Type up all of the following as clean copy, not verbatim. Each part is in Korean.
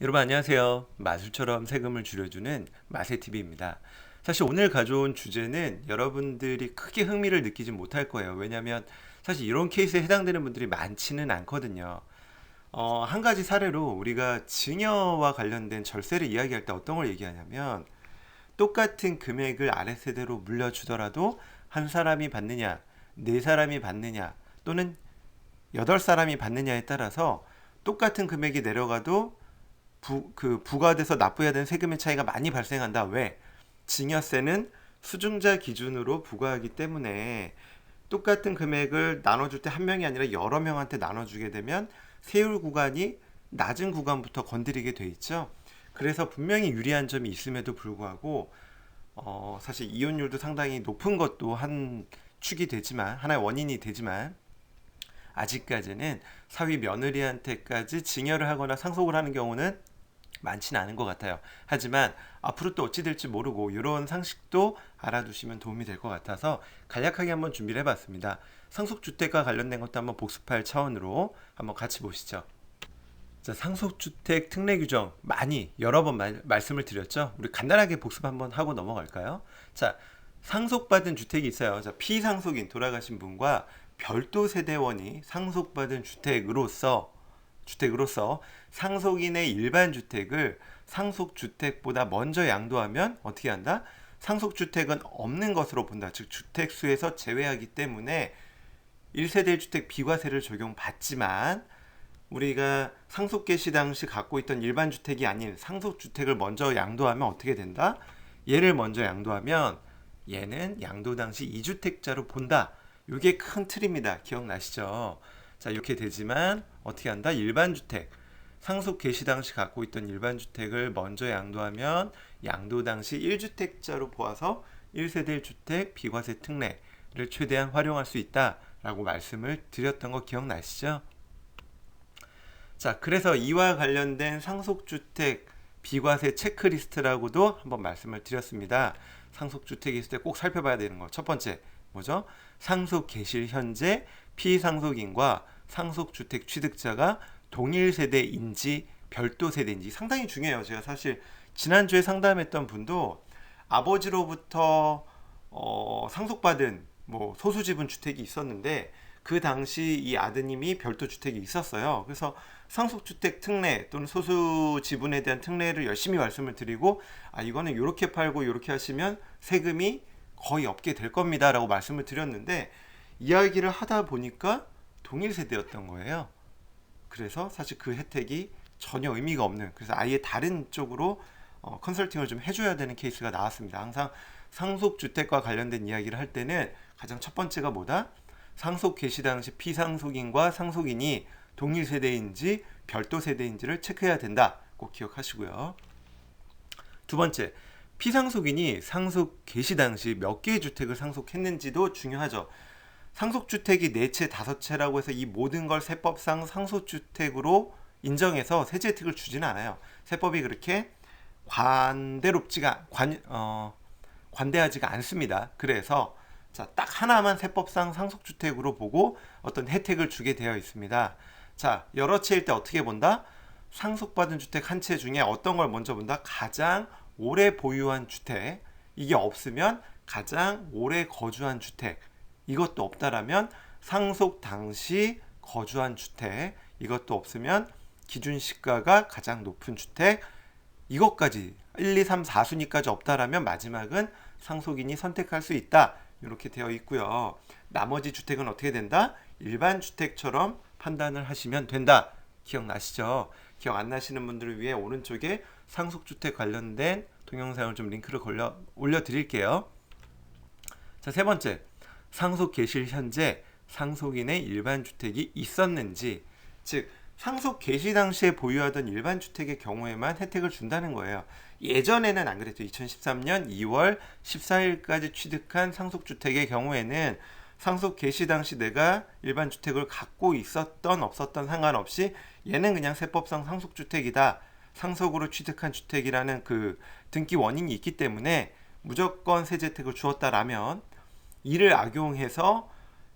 여러분 안녕하세요. 마술처럼 세금을 줄여주는 마세TV입니다. 사실 오늘 가져온 주제는 여러분들이 크게 흥미를 느끼지 못할 거예요. 왜냐하면 사실 이런 케이스에 해당되는 분들이 많지는 않거든요. 한 가지 사례로 우리가 증여와 관련된 절세를 이야기할 때 어떤 걸 얘기하냐면 똑같은 금액을 아랫세대로 물려주더라도 한 사람이 받느냐, 네 사람이 받느냐, 또는 여덟 사람이 받느냐에 따라서 똑같은 금액이 내려가도 부과돼서 납부해야 되는 세금의 차이가 많이 발생한다. 왜? 증여세는 수증자 기준으로 부과하기 때문에 똑같은 금액을 나눠줄 때 한 명이 아니라 여러 명한테 나눠주게 되면 세율 구간이 낮은 구간부터 건드리게 돼 있죠. 그래서 분명히 유리한 점이 있음에도 불구하고 사실 이혼율도 상당히 높은 것도 한 축이 되지만 하나의 원인이 되지만 아직까지는 사위 며느리한테까지 증여를 하거나 상속을 하는 경우는 많지는 않은 것 같아요. 하지만 앞으로 또 어찌 될지 모르고 이런 상식도 알아두시면 도움이 될 것 같아서 간략하게 한번 준비를 해봤습니다. 상속주택과 관련된 것도 한번 복습할 차원으로 한번 같이 보시죠. 자, 상속주택 특례 규정 많이 여러 번 말씀을 드렸죠. 우리 간단하게 복습 한번 하고 넘어갈까요? 자, 상속받은 주택이 있어요. 자, 피상속인 돌아가신 분과 별도 세대원이 상속받은 주택으로서 상속인의 일반 주택을 상속주택보다 먼저 양도하면 어떻게 한다? 상속주택은 없는 것으로 본다. 즉 주택수에서 제외하기 때문에 1세대 1주택 비과세를 적용받지만 우리가 상속 개시 당시 갖고 있던 일반 주택이 아닌 상속주택을 먼저 양도하면 어떻게 된다? 얘를 먼저 양도하면 얘는 양도 당시 2주택자로 본다. 이게 큰 틀입니다. 기억나시죠? 자, 이렇게 되지만 어떻게 한다? 일반 주택. 상속 개시 당시 갖고 있던 일반 주택을 먼저 양도하면 양도 당시 1주택자로 보아서 1세대 1주택 비과세 특례를 최대한 활용할 수 있다라고 말씀을 드렸던 거 기억나시죠? 자, 그래서 이와 관련된 상속주택 비과세 체크리스트라고도 한번 말씀을 드렸습니다. 상속주택이 있을 때 꼭 살펴봐야 되는 거. 첫 번째, 뭐죠? 상속 개시 현재 피상속인과 상속주택 취득자가 동일 세대인지 별도 세대인지 상당히 중요해요. 제가 사실 지난주에 상담했던 분도 아버지로부터 상속받은 뭐 소수지분 주택이 있었는데 그 당시 이 아드님이 별도 주택이 있었어요. 그래서 상속주택 특례 또는 소수지분에 대한 특례를 열심히 말씀을 드리고 이거는 이렇게 팔고 이렇게 하시면 세금이 거의 없게 될 겁니다 라고 말씀을 드렸는데 이야기를 하다 보니까 동일 세대였던 거예요. 그래서 사실 그 혜택이 전혀 의미가 없는, 그래서 아예 다른 쪽으로 컨설팅을 좀 해줘야 되는 케이스가 나왔습니다. 항상 상속주택과 관련된 이야기를 할 때는 가장 첫 번째가 뭐다? 상속 개시 당시 피상속인과 상속인이 동일 세대인지 별도 세대인지를 체크해야 된다. 꼭 기억하시고요. 두 번째, 피상속인이 상속 개시 당시 몇 개의 주택을 상속했는지도 중요하죠. 상속주택이 4채, 5채라고 해서 이 모든 걸 세법상 상속주택으로 인정해서 세제 혜택을 주지는 않아요. 세법이 그렇게 관대하지가 않습니다. 그래서 자, 딱 하나만 세법상 상속주택으로 보고 어떤 혜택을 주게 되어 있습니다. 자, 여러 채일 때 어떻게 본다? 상속받은 주택 한 채 중에 어떤 걸 먼저 본다? 가장 오래 보유한 주택. 이게 없으면 가장 오래 거주한 주택. 이것도 없다라면 상속 당시 거주한 주택. 이것도 없으면 기준 시가가 가장 높은 주택. 이것까지 1, 2, 3, 4순위까지 없다라면 마지막은 상속인이 선택할 수 있다. 이렇게 되어 있고요. 나머지 주택은 어떻게 된다? 일반 주택처럼 판단을 하시면 된다. 기억나시죠? 기억 안 나시는 분들을 위해 오른쪽에 상속주택 관련된 동영상을 좀 링크를 올려드릴게요. 자, 세 번째, 상속 개시 현재 상속인의 일반 주택이 있었는지, 즉 상속 개시 당시에 보유하던 일반 주택의 경우에만 혜택을 준다는 거예요. 예전에는 안 그랬죠. 2013년 2월 14일까지 취득한 상속주택의 경우에는 상속 개시 당시 내가 일반 주택을 갖고 있었던 없었던 상관없이 얘는 그냥 세법상 상속주택이다. 상속으로 취득한 주택이라는 그 등기 원인이 있기 때문에 무조건 세제 혜택을 주었다라면 이를 악용해서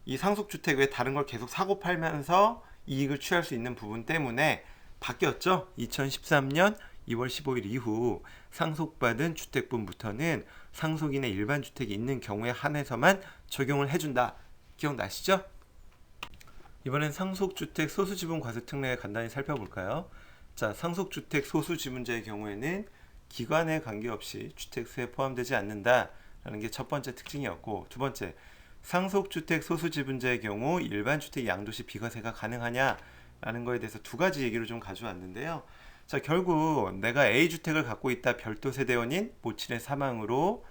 이 상속주택 외에 다른 걸 계속 사고 팔면서 이익을 취할 수 있는 부분 때문에 바뀌었죠. 2013년 2월 15일 이후 상속받은 주택분부터는 상속인의 일반 주택이 있는 경우에 한해서만 적용을 해준다. 기억나시죠? 이번엔 상속주택 소수지분 과세특례 간단히 살펴볼까요? 자, 상속주택 소수지분자의 경우에는 기관에 관계없이 주택수에 포함되지 않는다라는 게 첫 번째 특징이었고, 두 번째, 상속주택 소수지분자의 경우 일반주택 양도시 비과세가 가능하냐라는 거에 대해서 두 가지 얘기를 좀 가져왔는데요. 자, 결국 내가 A주택을 갖고 있다. 별도 세대원인 모친의 사망으로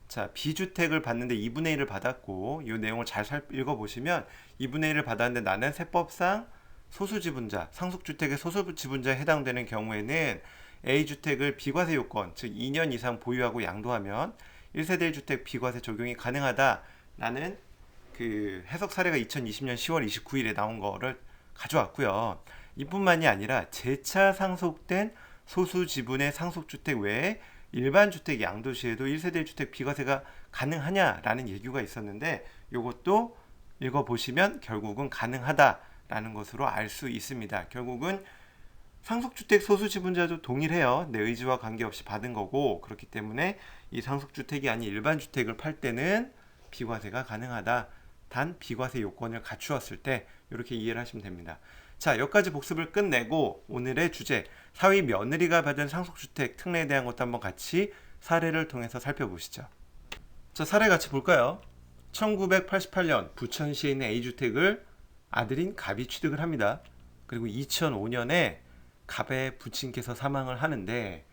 자, B주택을 받는데 2분의 1을 받았고, 이 내용을 잘 읽어보시면 2분의 1을 받았는데 나는 세법상 소수지분자, 상속주택의 소수지분자에 해당되는 경우에는 A주택을 비과세 요건, 즉 2년 이상 보유하고 양도하면 1세대 1주택 비과세 적용이 가능하다라는 그 해석 사례가 2020년 10월 29일에 나온 거를 가져왔고요. 이뿐만이 아니라 재차 상속된 소수지분의 상속주택 외에 일반 주택 양도시에도 1세대 1주택 비과세가 가능하냐라는 얘기가 있었는데, 이것도 읽어보시면 결국은 가능하다라는 것으로 알 수 있습니다. 결국은 상속주택 소수지분자도 동일해요. 내 의지와 관계없이 받은 거고, 그렇기 때문에 이 상속주택이 아닌 일반 주택을 팔 때는 비과세가 가능하다. 단 비과세 요건을 갖추었을 때, 이렇게 이해를 하시면 됩니다. 자, 여기까지 복습을 끝내고 오늘의 주제, 사위 며느리가 받은 상속주택 특례에 대한 것도 한번 같이 사례를 통해서 살펴보시죠. 자, 사례 같이 볼까요? 1988년 부천시에 있는 A주택을 아들인 갑이 취득을 합니다. 그리고 2005년에 갑의 부친께서 사망을 하는데,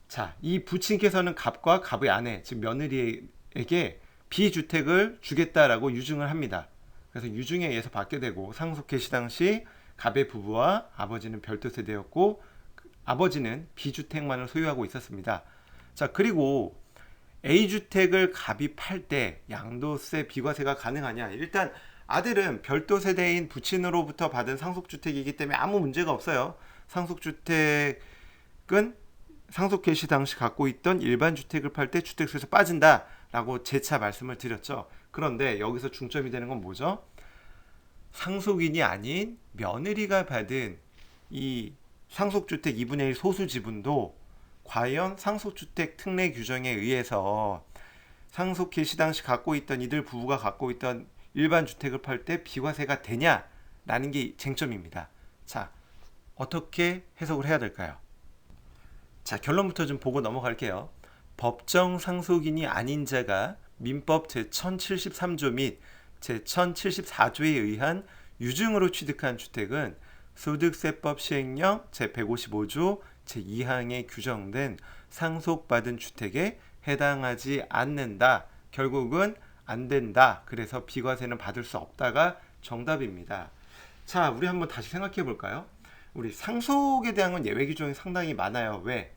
자, 이 부친께서는 갑과 갑의 아내, 즉 며느리에게 B주택을 주겠다라고 유증을 합니다. 그래서 유증에 의해서 받게 되고, 상속 개시 당시 갑의 부부와 아버지는 별도 세대였고, 아버지는 B주택만을 소유하고 있었습니다. 자, 그리고 A주택을 갑이 팔 때 양도세 비과세가 가능하냐? 일단 아들은 별도 세대인 부친으로부터 받은 상속주택이기 때문에 아무 문제가 없어요. 상속주택은 상속 개시 당시 갖고 있던 일반 주택을 팔 때 주택수에서 빠진다라고 재차 말씀을 드렸죠. 그런데 여기서 중점이 되는 건 뭐죠? 상속인이 아닌 며느리가 받은 이 상속주택 2분의 1 소수지분도 과연 상속주택 특례 규정에 의해서 상속 개시 당시 갖고 있던 이들 부부가 갖고 있던 일반 주택을 팔 때 비과세가 되냐라는 게 쟁점입니다. 자, 어떻게 해석을 해야 될까요? 자, 결론부터 좀 보고 넘어갈게요. 법정 상속인이 아닌 자가 민법 제1073조 및 제1074조에 의한 유증으로 취득한 주택은 소득세법 시행령 제155조 제2항에 규정된 상속받은 주택에 해당하지 않는다. 결국은 안 된다. 그래서 비과세는 받을 수 없다가 정답입니다. 자, 우리 한번 다시 생각해 볼까요? 우리 상속에 대한 건 예외 규정이 상당히 많아요. 왜?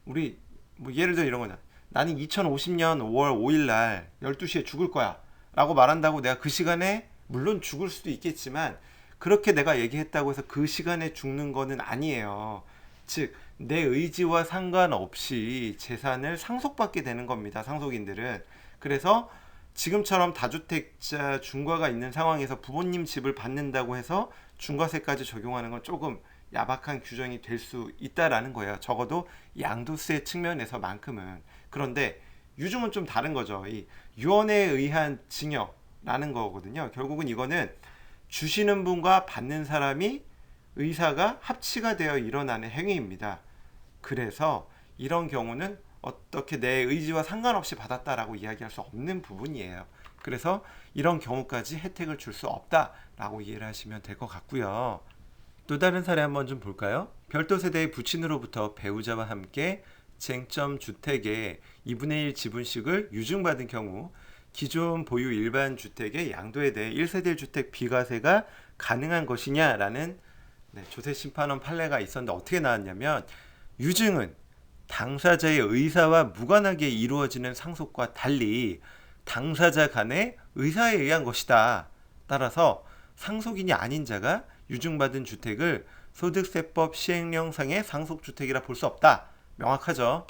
우리 뭐 예를 들어 이런 거냐. 나는 2050년 5월 5일 날 12시에 죽을 거야 라고 말한다고 내가 그 시간에 물론 죽을 수도 있겠지만 그렇게 내가 얘기했다고 해서 그 시간에 죽는 거는 아니에요. 즉 내 의지와 상관없이 재산을 상속받게 되는 겁니다. 상속인들은. 그래서 지금처럼 다주택자 중과가 있는 상황에서 부모님 집을 받는다고 해서 중과세까지 적용하는 건 조금 야박한 규정이 될 수 있다라는 거예요. 적어도 양도세 측면에서만큼은. 그런데 유증은 좀 다른 거죠. 이 유언에 의한 징역라는 거거든요. 결국은 이거는 주시는 분과 받는 사람이 의사가 합치가 되어 일어나는 행위입니다. 그래서 이런 경우는 어떻게 내 의지와 상관없이 받았다라고 이야기할 수 없는 부분이에요. 그래서 이런 경우까지 혜택을 줄 수 없다라고 이해를 하시면 될 것 같고요. 또 다른 사례 한번 좀 볼까요? 별도 세대의 부친으로부터 배우자와 함께 쟁점 주택의 2분의 1 지분씩을 유증받은 경우 기존 보유 일반 주택의 양도에 대해 1세대 1주택 비과세가 가능한 것이냐라는 조세심판원 판례가 있었는데 어떻게 나왔냐면 유증은 당사자의 의사와 무관하게 이루어지는 상속과 달리 당사자 간의 의사에 의한 것이다. 따라서 상속인이 아닌 자가 유증받은 주택을 소득세법 시행령상의 상속주택이라 볼 수 없다. 명확하죠?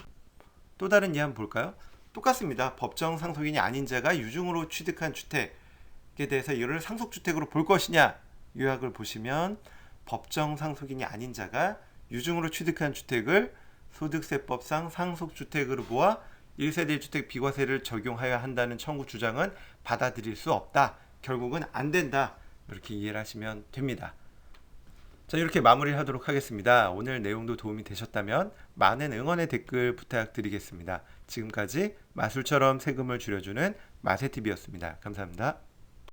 또 다른 예 한번 볼까요? 똑같습니다. 법정 상속인이 아닌 자가 유증으로 취득한 주택에 대해서 이를 상속주택으로 볼 것이냐 요약을 보시면 법정 상속인이 아닌 자가 유증으로 취득한 주택을 소득세법상 상속주택으로 보아 1세대 1주택 비과세를 적용하여야 한다는 청구 주장은 받아들일 수 없다. 결국은 안 된다. 이렇게 이해를 하시면 됩니다. 자, 이렇게 마무리를 하도록 하겠습니다. 오늘 내용도 도움이 되셨다면 많은 응원의 댓글 부탁드리겠습니다. 지금까지 마술처럼 세금을 줄여주는 마세TV였습니다. 감사합니다.